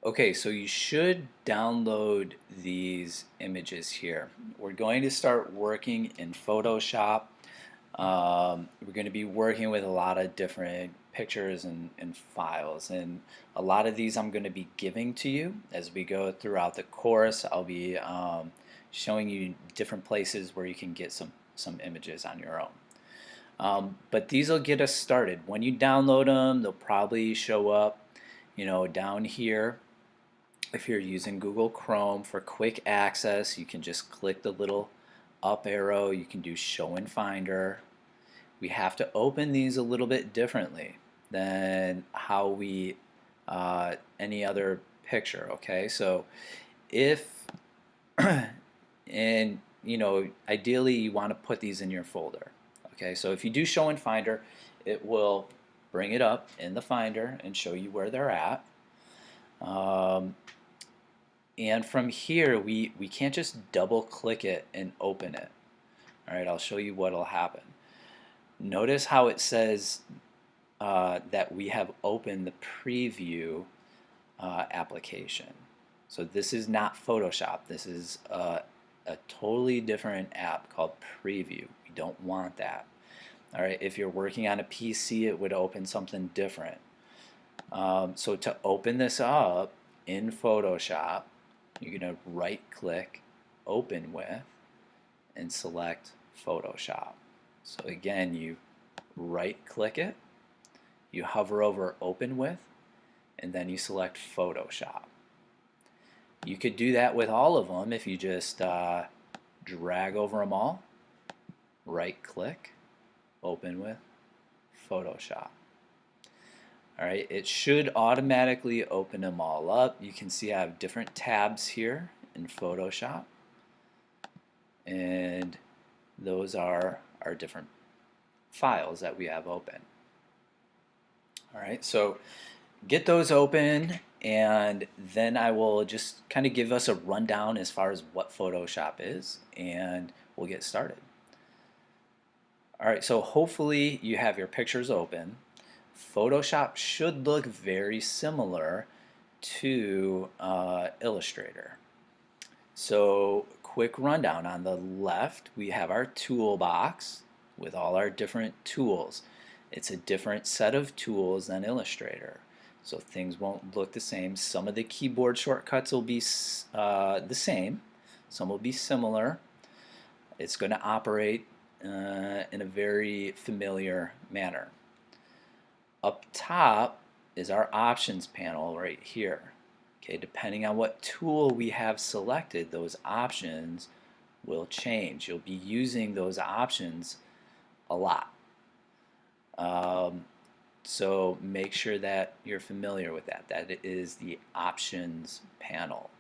Okay, so you should download these images here. We're going to start working in Photoshop. We're going to be working with a lot of different pictures and files, and a lot of these I'm going to be giving to you as we go throughout the course. I'll be showing you different places where you can get some images on your own. But these will get us started. When you download them, they'll probably show up, down here. If you're using Google Chrome for quick access, you can just click the little up arrow. You can do show in Finder. We have to open these a little bit differently than how we any other picture. Okay, so if and ideally you want to put these in your folder. Okay, so if you do show in Finder, it will bring it up in the Finder and show you where they're at. And from here, we can't just double click it and open it. All right, I'll show you what will happen. Notice how it says that we have opened the preview application. So this is not Photoshop. This is a totally different app called Preview. We don't want that. All right, if you're working on a PC, it would open something different. So to open this up in Photoshop, you're going to right click, open with, and select Photoshop. So again, you right click it, you hover over open with, and then you select Photoshop. You could do that with all of them if you just drag over them all, right click, open with, Photoshop. Alright, it should automatically open them all up. You can see I have different tabs here in Photoshop, and those are our different files that we have open. Alright, so get those open, and then I will just kind of give us a rundown as far as what Photoshop is, and we'll get started. Alright, so hopefully you have your pictures open. Photoshop should look very similar to Illustrator. So quick rundown. On the left we have our toolbox with all our different tools. It's a different set of tools than Illustrator, so things won't look the same. Some of the keyboard shortcuts will be the same, some will be similar. It's going to operate in a very familiar manner. Up top is our options panel right here. Okay, depending on what tool we have selected, those options will change. You'll be using those options a lot. So make sure that you're familiar with that. That is the options panel.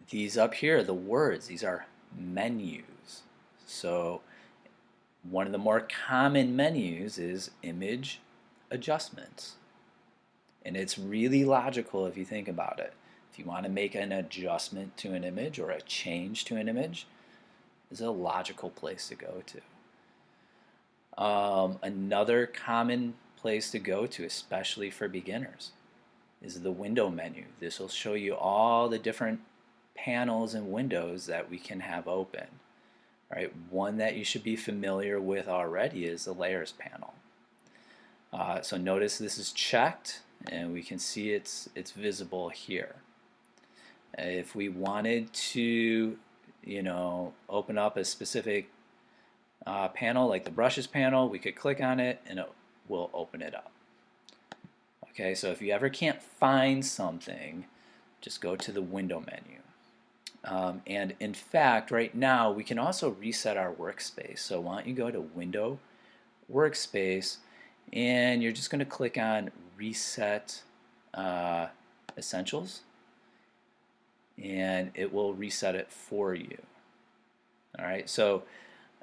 These up here, the words, these are menus. So one of the more common menus is image adjustments. And it's really logical if you think about it. If you want to make an adjustment to an image or a change to an image, this is a logical place to go to. Another common place to go to, especially for beginners, is the window menu. This will show you all the different panels and windows that we can have open. Right, one that you should be familiar with already is the Layers panel. So notice this is checked, and we can see it's visible here. If we wanted to, open up a specific panel like the brushes panel, we could click on it and it will open it up. Okay, so if you ever can't find something, just go to the window menu. And in fact, right now we can also reset our workspace. So why don't you go to Window, Workspace, and you're just going to click on Reset Essentials, and it will reset it for you. Alright, so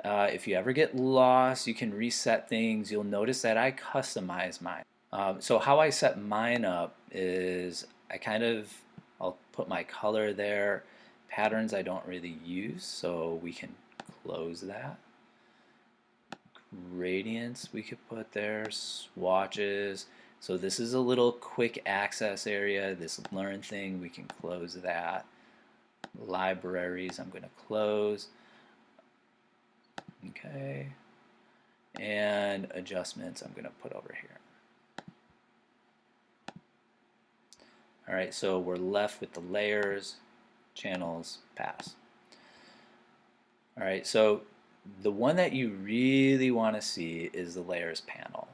if you ever get lost, you can reset things. You'll notice that I customize mine. So how I set mine up is I'll put my color there. Patterns I don't really use, so we can close that. Gradients we could put there, swatches. So this is a little quick access area, this learn thing, we can close that. Libraries, I'm going to close. Okay. And adjustments, I'm going to put over here. Alright, so we're left with the layers, channels, paths. Alright, so the one that you really want to see is the layers panel.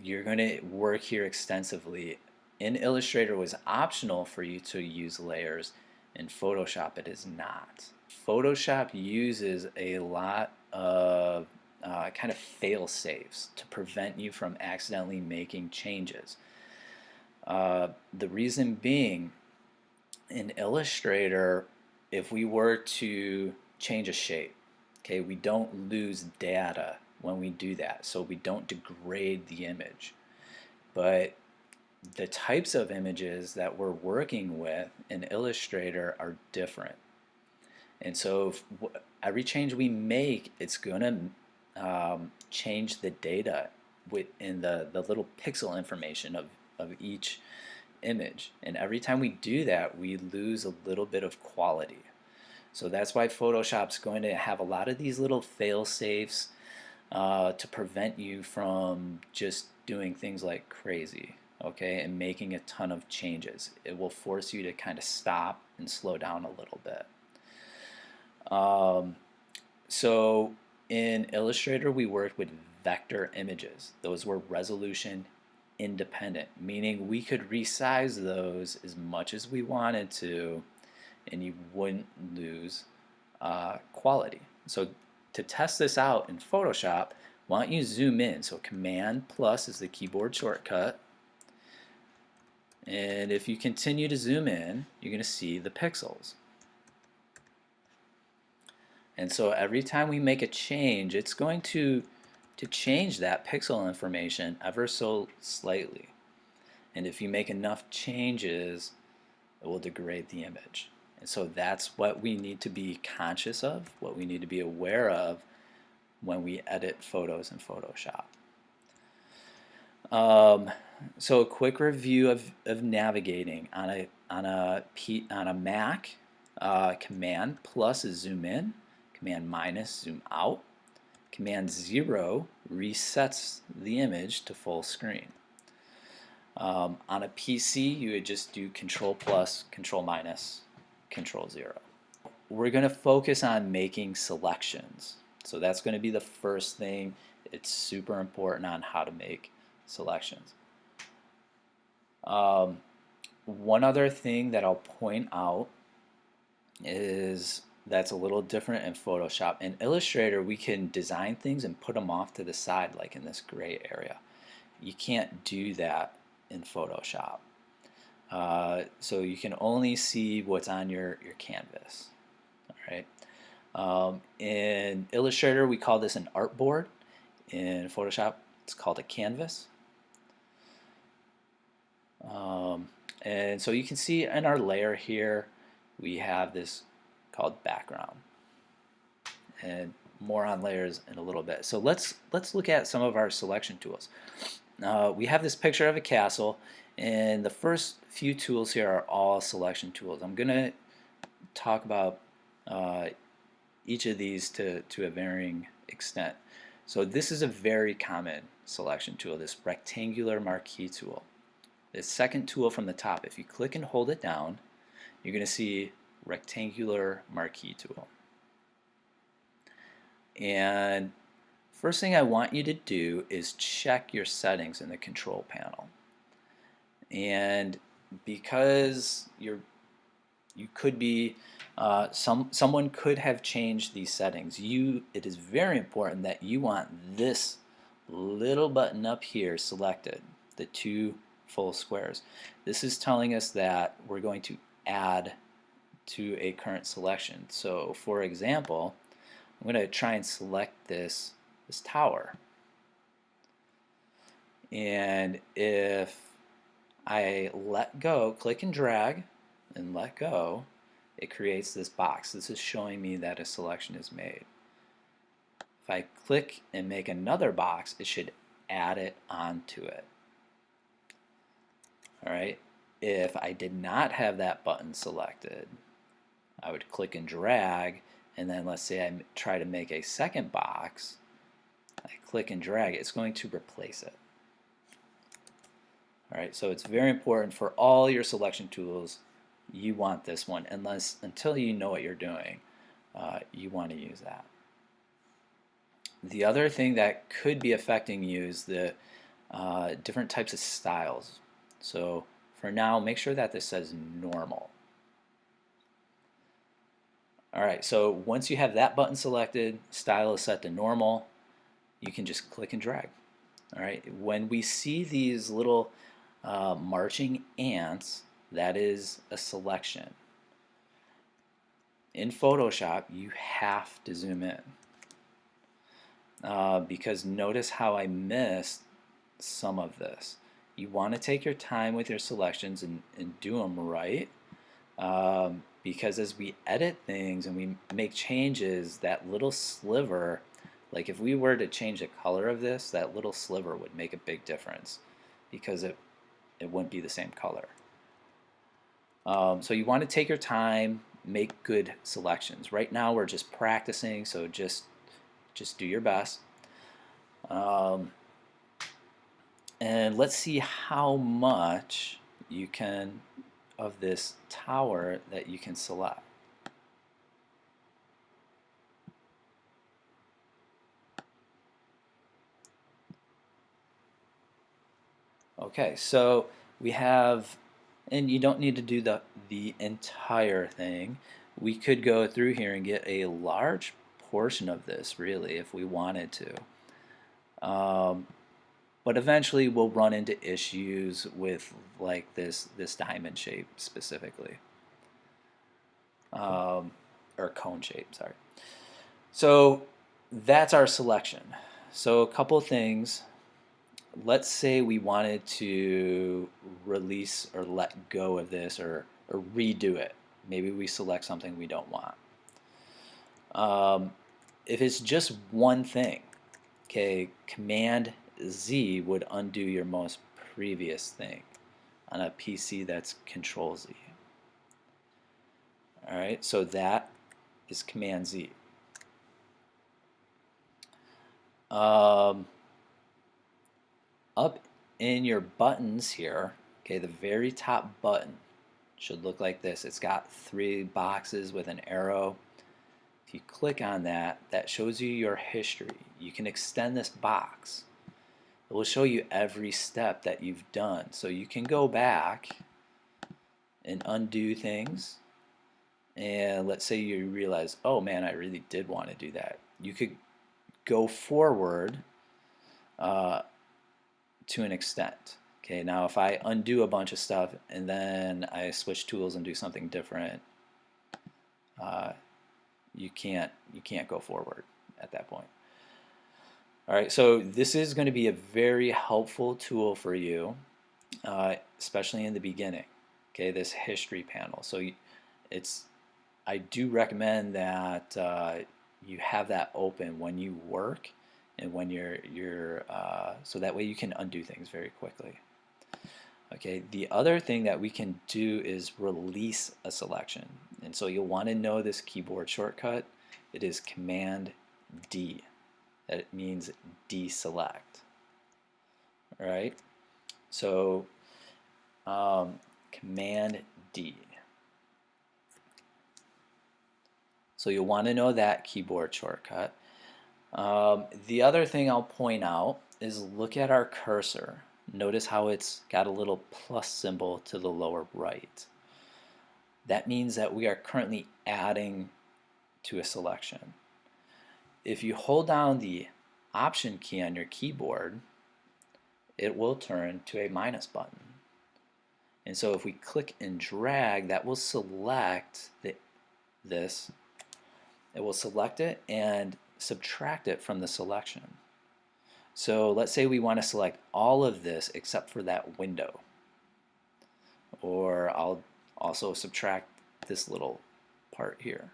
You're going to work here extensively. In Illustrator it was optional for you to use layers. In Photoshop it is not. Photoshop uses a lot of kind of fail safes to prevent you from accidentally making changes. The reason being, in Illustrator, if we were to change a shape, okay, we don't lose data when we do that, so we don't degrade the image. But the types of images that we're working with in Illustrator are different. And so every change we make, it's going to change the data within the little pixel information of each image. And every time we do that, we lose a little bit of quality. So that's why Photoshop's going to have a lot of these little fail-safes to prevent you from just doing things like crazy, okay, and making a ton of changes. It will force you to kind of stop and slow down a little bit. So in Illustrator we worked with vector images. Those were resolution independent, meaning we could resize those as much as we wanted to and you wouldn't lose quality. So to test this out in Photoshop, why don't you zoom in? So Command plus is the keyboard shortcut, and if you continue to zoom in, you're going to see the pixels. And so every time we make a change, it's going to change that pixel information ever so slightly. And if you make enough changes, it will degrade the image. And so that's what we need to be conscious of, what we need to be aware of when we edit photos in Photoshop. So a quick review of navigating on a Mac. Command plus is zoom in, Command minus zoom out, Command 0 resets the image to full screen. On a PC you would just do Control plus, Control minus, Control 0. We're going to focus on making selections. So that's going to be the first thing. It's super important on how to make selections. One other thing that I'll point out is that's a little different in Photoshop. In Illustrator we can design things and put them off to the side like in this gray area. You can't do that in Photoshop. So you can only see what's on your canvas. Alright. In Illustrator we call this an artboard. In Photoshop it's called a canvas. And so you can see in our layer here we have this called background, and more on layers in a little bit. So let's look at some of our selection tools. We have this picture of a castle, and the first few tools here are all selection tools. I'm going to talk about each of these to a varying extent. So this is a very common selection tool, this rectangular marquee tool. The second tool from the top, if you click and hold it down, you're going to see rectangular marquee tool. And first thing I want you to do is check your settings in the control panel. And because you could be someone could have changed these settings, it is very important that you want this little button up here selected, the two full squares. This is telling us that we're going to add to a current selection. So for example, I'm going to try and select this tower, and if I let go, click and drag and let go, it creates this box. This is showing me that a selection is made. If I click and make another box, it should add it onto it. All right. If I did not have that button selected, I would click and drag, and then let's say I try to make a second box. I click and drag, it's going to replace it. All right, so it's very important for all your selection tools, you want this one, until you know what you're doing, you want to use that. The other thing that could be affecting you is the different types of styles. So for now, make sure that this says normal. All right, so once you have that button selected, style is set to normal, you can just click and drag. All right, when we see these little marching ants, that is a selection. In Photoshop, you have to zoom in because notice how I missed some of this. You want to take your time with your selections and do them right, because as we edit things and we make changes, that little sliver, like if we were to change the color of this, that little sliver would make a big difference because it wouldn't be the same color. So you want to take your time, make good selections. Right now we're just practicing, so just do your best. And let's see how much you can of this tower that you can select. Okay, so we have, and you don't need to do the entire thing. We could go through here and get a large portion of this, really, if we wanted to. But eventually we'll run into issues with like this diamond shape specifically, or cone shape, sorry. So that's our selection. So a couple things. Let's say we wanted to release or let go of this or redo it. Maybe we select something we don't want. If it's just one thing, okay, Command Z would undo your most previous thing. On a PC, that's Control Z. All right, so that is Command Z. Up in your buttons here, okay, the very top button should look like this. It's got 3 boxes with an arrow. If you click on that, that shows you your history. You can extend this box. It will show you every step that you've done. So you can go back and undo things. And let's say you realize, oh man, I really did want to do that. You could go forward to an extent. Okay, now if I undo a bunch of stuff and then I switch tools and do something different, you can't go forward at that point. All right, so this is going to be a very helpful tool for you, especially in the beginning. Okay, this history panel. So I do recommend that you have that open when you work and when you're so that way you can undo things very quickly. Okay, the other thing that we can do is release a selection, and so you'll want to know this keyboard shortcut. It is Command D. That means deselect. All right, so Command D. So you'll want to know that keyboard shortcut. The other thing I'll point out is look at our cursor. Notice how it's got a little plus symbol to the lower right. That means that we are currently adding to a selection. If you hold down the Option key on your keyboard, it will turn to a minus button. And so if we click and drag, that will select this. It will select it and subtract it from the selection. So let's say we want to select all of this except for that window. Or I'll also subtract this little part here.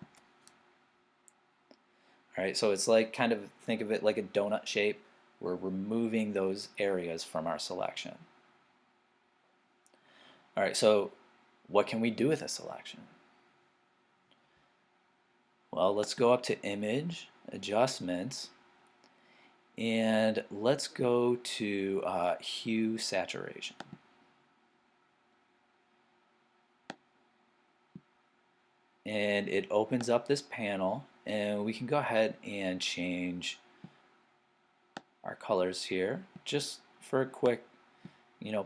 All right, so it's like kind of think of it like a donut shape. We're removing those areas from our selection. All right, so what can we do with a selection? Well, let's go up to Image, Adjustments, and let's go to Hue Saturation. And it opens up this panel, and we can go ahead and change our colors here just for a quick,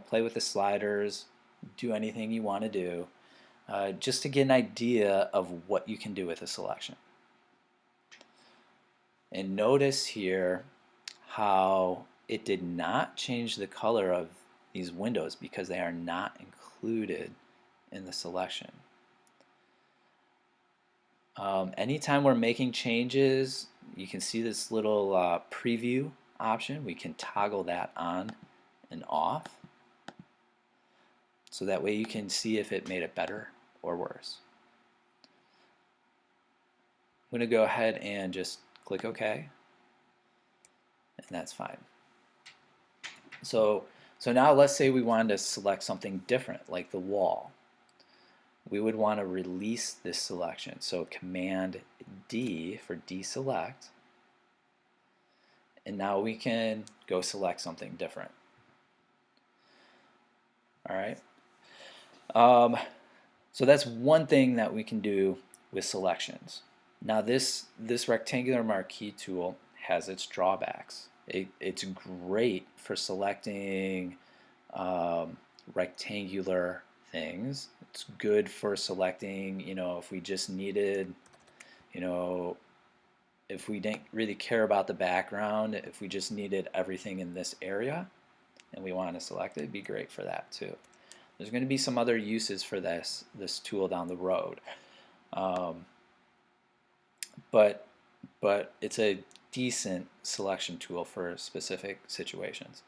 play with the sliders, do anything you want to do, just to get an idea of what you can do with a selection. And notice here how it did not change the color of these windows because they are not included in the selection. Anytime we're making changes, you can see this little preview option. We can toggle that on and off, so that way you can see if it made it better or worse. I'm going to go ahead and just click OK, and that's fine. So now let's say we wanted to select something different, like the wall. We would want to release this selection. So Command D for deselect, and now we can go select something different. All right. So that's one thing that we can do with selections. Now this rectangular marquee tool has its drawbacks. It's great for selecting rectangular things. It's good for selecting, if we just needed, if we didn't really care about the background, if we just needed everything in this area and we want to select it, it'd be great for that too. There's going to be some other uses for this tool down the road. But it's a decent selection tool for specific situations.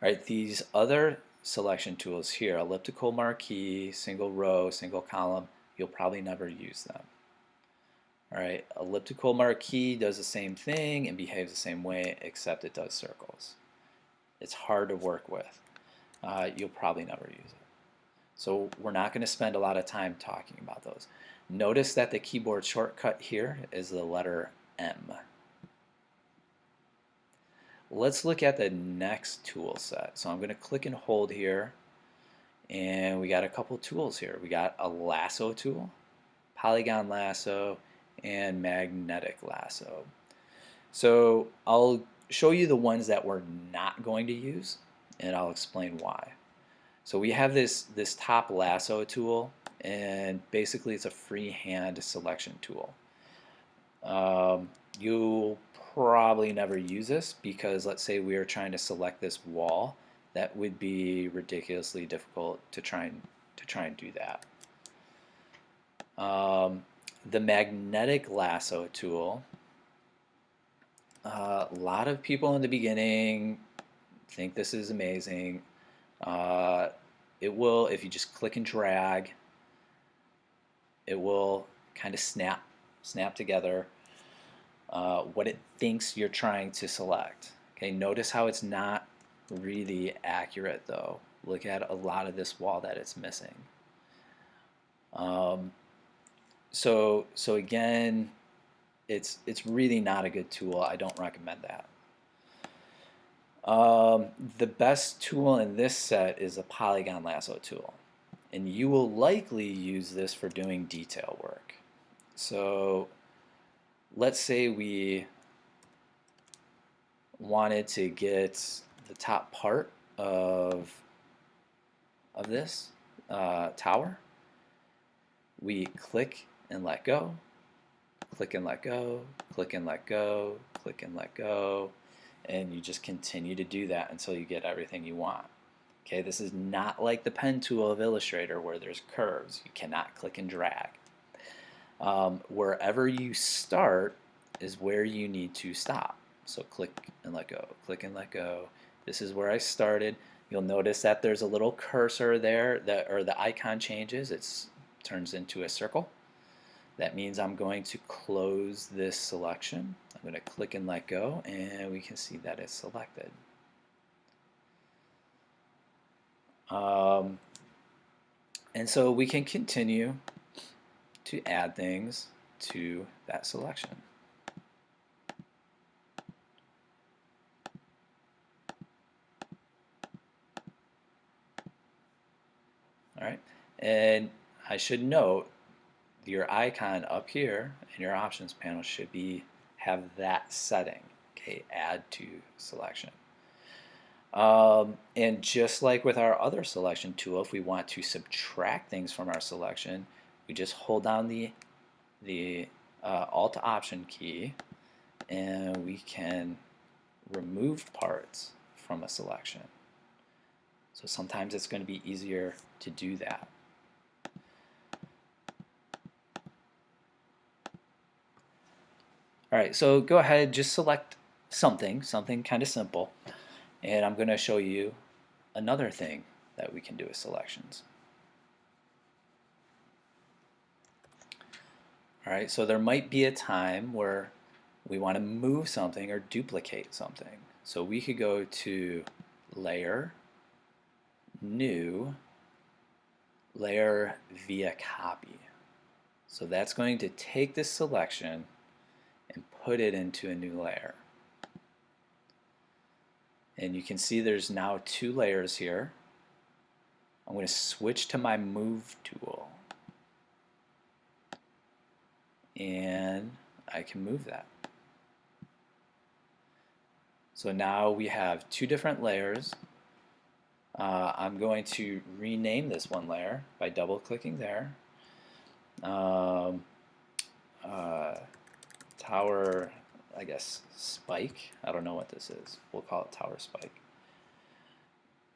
All right, these other selection tools here, elliptical marquee, single row, single column, you'll probably never use them. All right, elliptical marquee does the same thing and behaves the same way, except it does circles. It's hard to work with. You'll probably never use it. So we're not going to spend a lot of time talking about those. Notice that the keyboard shortcut here is the letter M. Let's look at the next tool set. So I'm going to click and hold here, and we got a couple tools here. We got a lasso tool, polygon lasso, and magnetic lasso. So I'll show you the ones that we're not going to use, and I'll explain why. So we have this top lasso tool, and basically it's a freehand selection tool. You'll probably never use this because let's say we are trying to select this wall. That would be ridiculously difficult to try and do that. The magnetic lasso tool, a lot of people in the beginning think this is amazing. It will, if you just click and drag, it will kind of snap together what it thinks you're trying to select. Okay, notice how it's not really accurate though. Look at a lot of this wall that it's missing. So again, it's really not a good tool. I don't recommend that. The best tool in this set is a polygon lasso tool, and you will likely use this for doing detail work. So let's say we wanted to get the top part of this tower. We click and let go, click and let go, click and let go, click and let go, and you just continue to do that until you get everything you want. Okay, this is not like the pen tool of Illustrator where there's curves. You cannot click and drag. Wherever you start is where you need to stop. So click and let go, click and let go. This is where I started. You'll notice that there's a little cursor there, or the icon changes. It turns into a circle. That means I'm going to close this selection. I'm going to click and let go, and we can see that it's selected. And so we can continue to add things to that selection. All right, and I should note your icon up here in your options panel should have that setting. Okay, add to selection. And just like with our other selection tool, if we want to subtract things from our selection, we just hold down the Alt Option key, and we can remove parts from a selection. So sometimes it's going to be easier to do that. All right, so go ahead, just select something kind of simple, and I'm going to show you another thing that we can do with selections. All right, so there might be a time where we want to move something or duplicate something. So we could go to Layer, New, Layer via Copy. So that's going to take this selection and put it into a new layer. And you can see there's now 2 layers here. I'm going to switch to my Move tool, and I can move that. So now we have 2 different layers. I'm going to rename this one layer by double clicking there. Tower, I guess, Spike. I don't know what this is. We'll call it Tower Spike.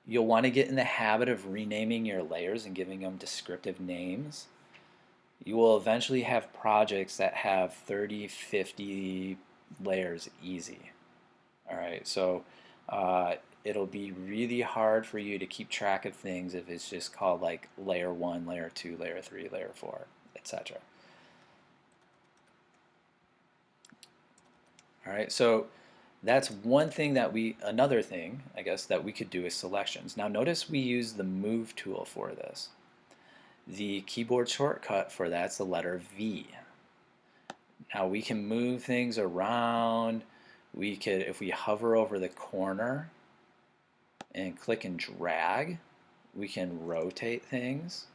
You'll want to get in the habit of renaming your layers and giving them descriptive names. You will eventually have projects that have 30, 50 layers easy. All right, so it'll be really hard for you to keep track of things if it's just called like layer 1, layer 2, layer 3, layer 4, etc. All right, so that's one thing that another thing, I guess, that we could do is selections. Now notice we use the Move tool for this. The keyboard shortcut for that's the letter V. Now we can move things around. We could, if we hover over the corner and click and drag, we can rotate things.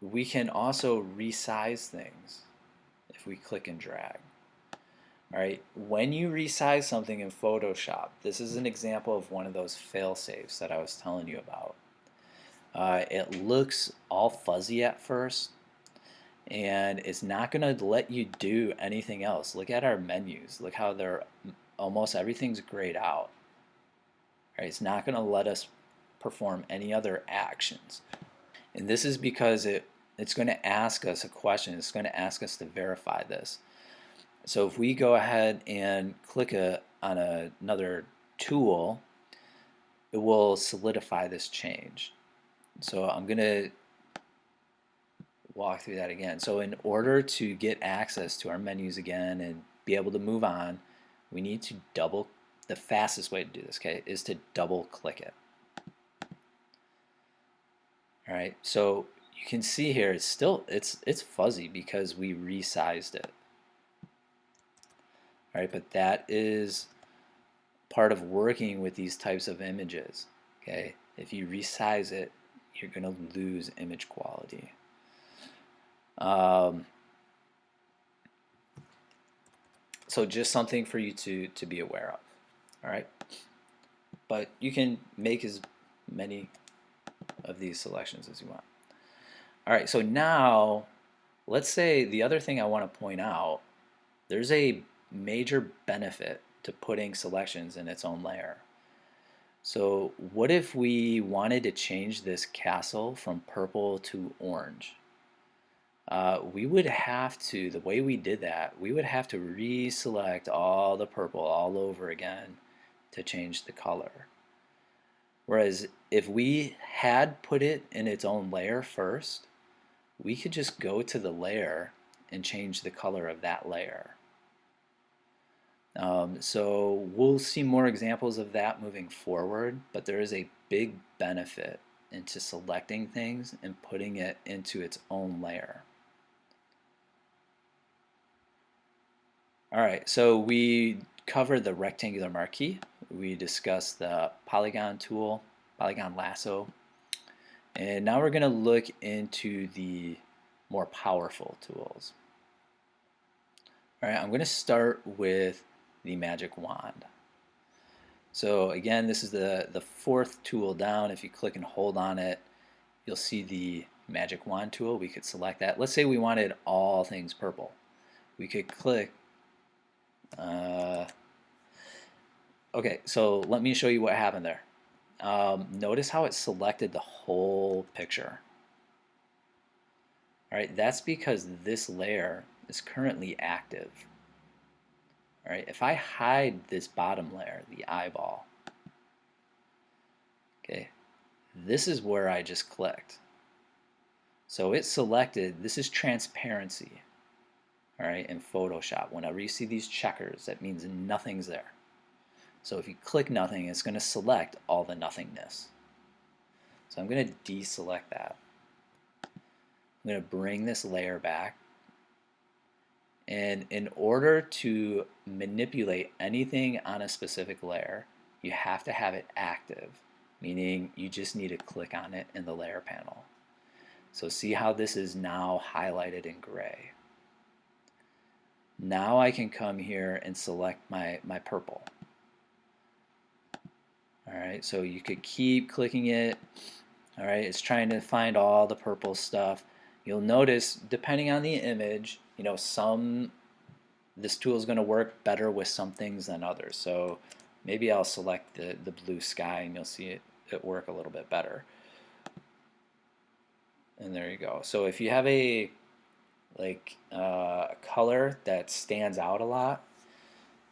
We can also resize things if we click and drag. All right, when you resize something in Photoshop, this is an example of one of those fail-safes that I was telling you about. It looks all fuzzy at first, and it's not going to let you do anything else. Look at our menus. Look how they're almost everything's grayed out. All right, it's not going to let us perform any other actions. And this is because it's going to ask us a question. It's going to ask us to verify this. So if we go ahead and click on another tool, it will solidify this change. So I'm going to walk through that again. So in order to get access to our menus again and be able to move on, we need to the fastest way to do this, okay, is to double click it. All right, so you can see here it's fuzzy because we resized it. All right, but that is part of working with these types of images. Okay, if you resize it, you're going to lose image quality. So just something for you to be aware of. All right, but you can make as many of these selections as you want. All right, so now let's say the other thing I want to point out, there's a major benefit to putting selections in its own layer. So what if we wanted to change this castle from purple to orange? We would have to, the way we did that, we would have to reselect all the purple all over again to change the color. Whereas if we had put it in its own layer first, we could just go to the layer and change the color of that layer. So we'll see more examples of that moving forward, but there is a big benefit into selecting things and putting it into its own layer. Alright, so we covered the rectangular marquee. We discussed the polygon tool, polygon lasso, and now we're going to look into the more powerful tools. Alright, I'm going to start with the magic wand. So again, this is the fourth tool down. If you click and hold on it, you'll see the magic wand tool. We could select that. Let's say we wanted all things purple. We could click. Okay, so let me show you what happened there. Notice how it selected the whole picture. All right, that's because this layer is currently active. All right, if I hide this bottom layer, the eyeball, okay, this is where I just clicked. So it selected, this is transparency, all right, in Photoshop. Whenever you see these checkers, that means nothing's there. So if you click nothing, it's going to select all the nothingness. So I'm going to deselect that. I'm going to bring this layer back. And in order to manipulate anything on a specific layer, you have to have it active, meaning you just need to click on it in the layer panel. So see how this is now highlighted in gray. Now I can come here and select my purple. Alright, so you could keep clicking it. Alright, it's trying to find all the purple stuff. You'll notice, depending on the image, you know, this tool is going to work better with some things than others. So maybe I'll select the blue sky and you'll see it work a little bit better. And there you go. So if you have a color that stands out a lot,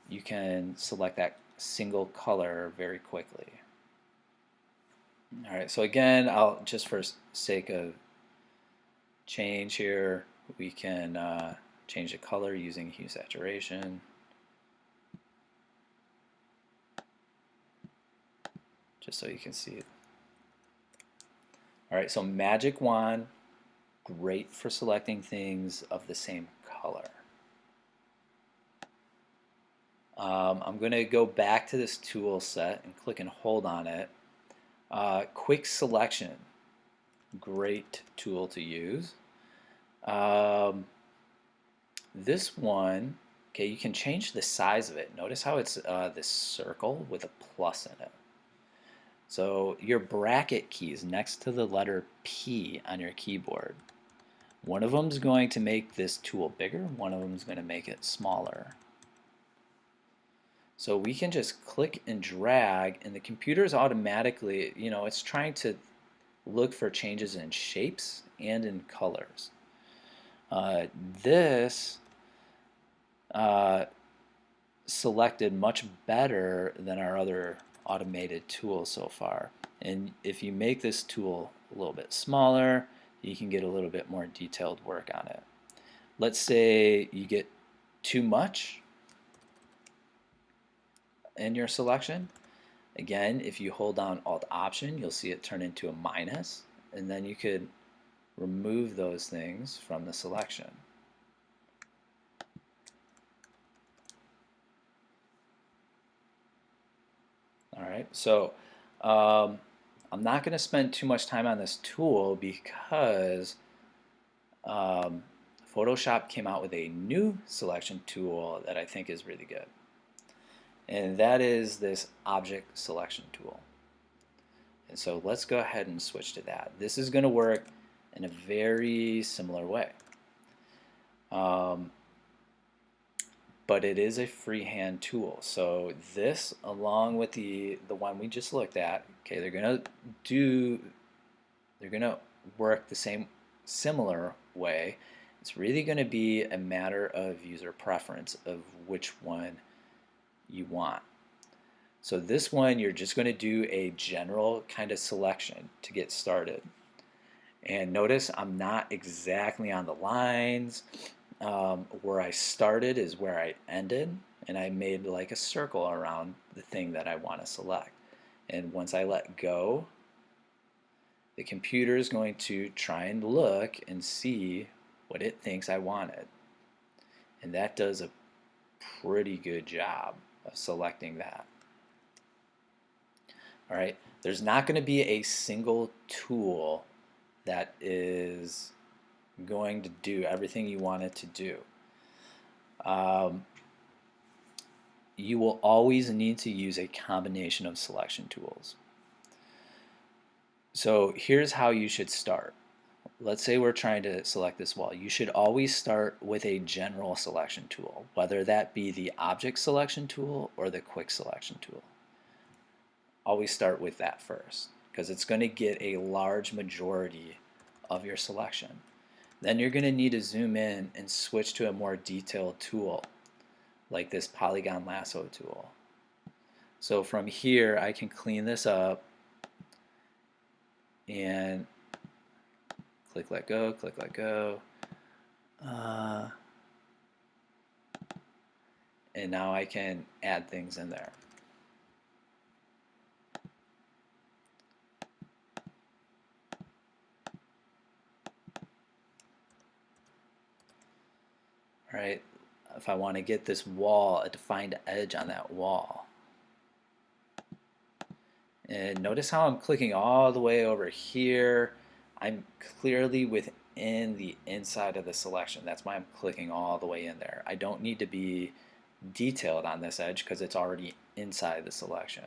you can select that single color very quickly. Alright, so again, I'll just for sake of change here, we can change the color using hue saturation. Just so you can see it. Alright, so magic wand, great for selecting things of the same color. I'm going to go back to this tool set and click and hold on it. Quick selection, great tool to use. This one, okay, you can change the size of it. Notice how it's this circle with a plus in it. So your bracket keys next to the letter P on your keyboard, one of them is going to make this tool bigger, one of them is going to make it smaller. So we can just click and drag, and the computer is automatically, you know, it's trying to look for changes in shapes and in colors. This selected much better than our other automated tools so far. And if you make this tool a little bit smaller, you can get a little bit more detailed work on it. Let's say you get too much in your selection. Again, if you hold down Alt Option, you'll see it turn into a minus, and then you could remove those things from the selection. Alright, so I'm not going to spend too much time on this tool because Photoshop came out with a new selection tool that I think is really good. And that is this object selection tool. And so let's go ahead and switch to that. This is going to work in a very similar way. But it is a freehand tool. So this, along with the one we just looked at, okay, they're going to work the similar way. It's really going to be a matter of user preference of which one you want. So this one, you're just going to do a general kind of selection to get started. And notice I'm not exactly on the lines. Where I started is where I ended, and I made like a circle around the thing that I want to select. And once I let go, the computer is going to try and look and see what it thinks I wanted. And that does a pretty good job of selecting that. All right, there's not going to be a single tool that is going to do everything you want it to do. You will always need to use a combination of selection tools. So here's how you should start. Let's say we're trying to select this wall. You should always start with a general selection tool, whether that be the object selection tool or the quick selection tool. Always start with that first, because it's going to get a large majority of your selection. Then you're going to need to zoom in and switch to a more detailed tool, like this polygon lasso tool. So from here I can clean this up and click let go, click let go. And now I can add things in there. All right, if I want to get this wall, a defined edge on that wall. And notice how I'm clicking all the way over here. I'm clearly within the inside of the selection. That's why I'm clicking all the way in there. I don't need to be detailed on this edge because it's already inside the selection.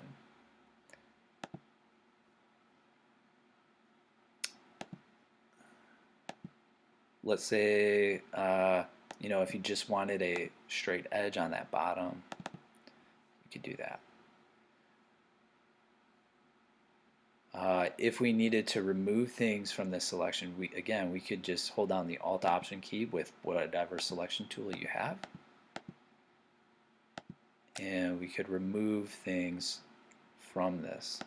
Let's say, if you just wanted a straight edge on that bottom, you could do that. If we needed to remove things from this selection, we could just hold down the Alt Option key with whatever selection tool you have, and we could remove things from this.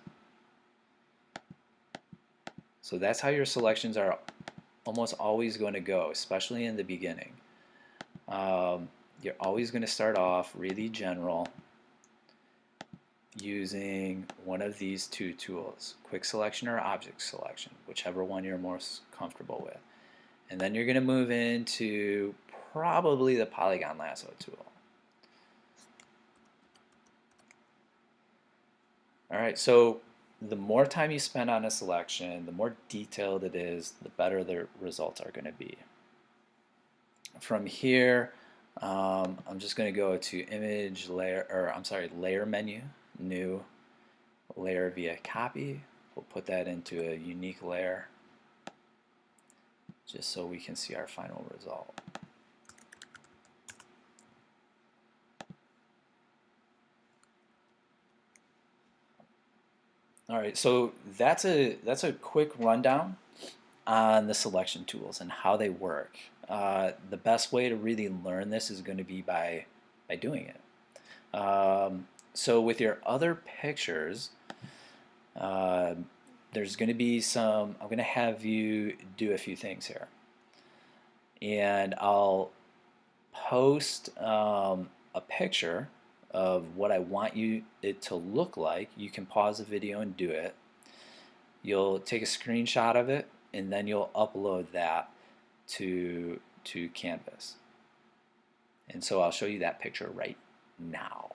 So that's how your selections are almost always going to go, especially in the beginning. You're always going to start off really general, using one of these two tools, quick selection or object selection, whichever one you're most comfortable with. And then you're going to move into probably the polygon lasso tool. Alright, so the more time you spend on a selection, the more detailed it is, the better the results are going to be. From here, I'm just going to go to image layer, layer menu, new, layer via copy. We'll put that into a unique layer just so we can see our final result. Alright, so that's a quick rundown on the selection tools and how they work. The best way to really learn this is going to be by doing it. So with your other pictures, there's going to be I'm going to have you do a few things here. And I'll post a picture of what I want it to look like. You can pause the video and do it. You'll take a screenshot of it, and then you'll upload that to Canvas. And so I'll show you that picture right now.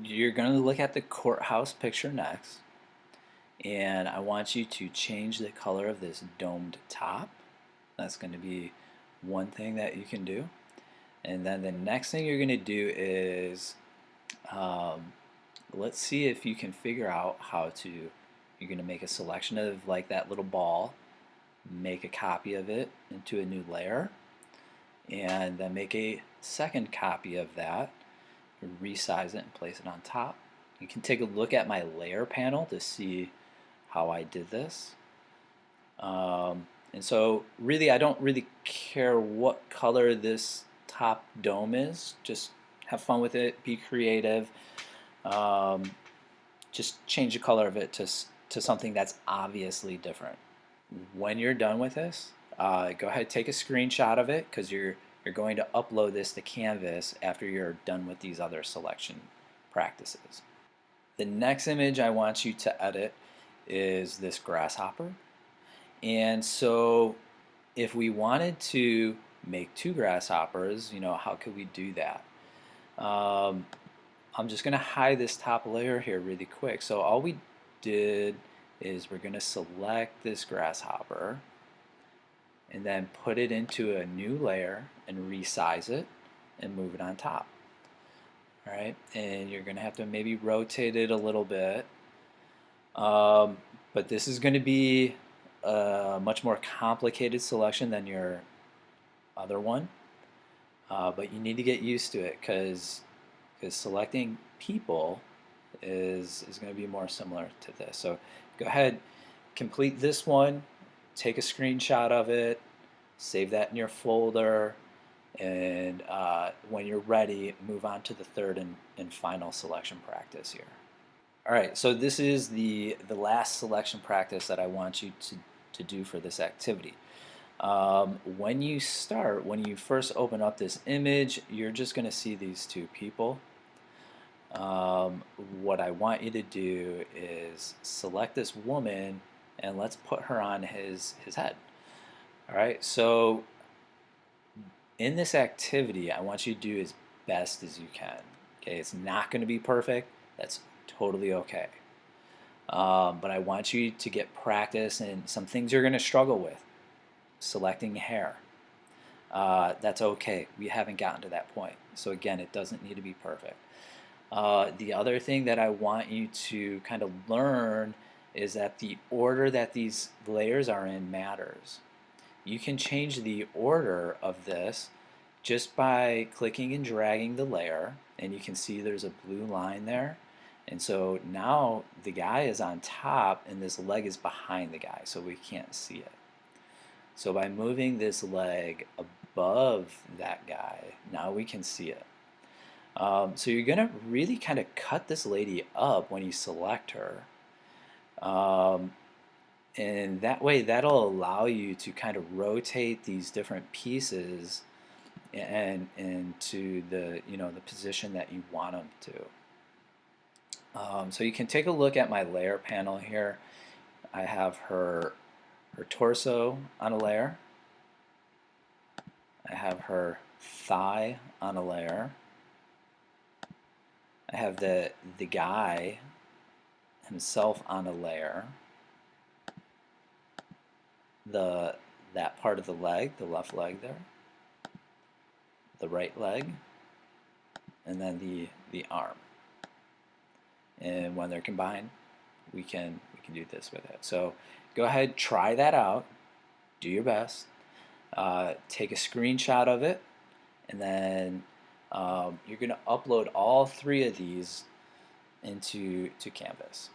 You're going to look at the courthouse picture next, and I want you to change the color of this domed top. That's going to be one thing that you can do. And then the next thing you're going to do is let's see if you can figure out how to, you're going to make a selection of like that little ball, make a copy of it into a new layer, and then make a second copy of that, resize it and place it on top. You can take a look at my layer panel to see how I did this. And so really I don't really care what color this top dome is, just have fun with it, be creative. just change the color of it to something that's obviously different. When you're done with this, go ahead, take a screenshot of it, because you're going to upload this to Canvas after you're done with these other selection practices. The next image I want you to edit is this grasshopper. And so if we wanted to make two grasshoppers, how could we do that? I'm just going to hide this top layer here really quick. So all we did is we're going to select this grasshopper and then put it into a new layer and resize it and move it on top. All right, and you're going to have to maybe rotate it a little bit. But this is going to be a much more complicated selection than your other one. But you need to get used to it, because selecting people is going to be more similar to this. So go ahead, complete this one, take a screenshot of it, save that in your folder, and when you're ready, move on to the third and final selection practice here. All right, so this is the last selection practice that I want you to do for this activity. When you first open up this image, you're just going to see these two people. What I want you to do is select this woman and let's put her on his head. All right, so in this activity, I want you to do as best as you can. Okay, it's not going to be perfect. That's totally okay. But I want you to get practice in some things you're going to struggle with. Selecting hair. That's okay. We haven't gotten to that point. So again, it doesn't need to be perfect. The other thing that I want you to kind of learn is that the order that these layers are in matters. You can change the order of this just by clicking and dragging the layer, and you can see there's a blue line there. And so now the guy is on top and this leg is behind the guy, so we can't see it. So by moving this leg above that guy, now we can see it. So you're going to really kind of cut this lady up when you select her. And that way, that'll allow you to kind of rotate these different pieces and into the the position that you want them to. So you can take a look at my layer panel here. I have her torso on a layer. I have her thigh on a layer. I have the guy himself on a layer. That part of the leg, the left leg there, the right leg, and then the arm. And when they're combined, we can do this with it. So go ahead, try that out, do your best, take a screenshot of it, and then you're going to upload all three of these into Canvas.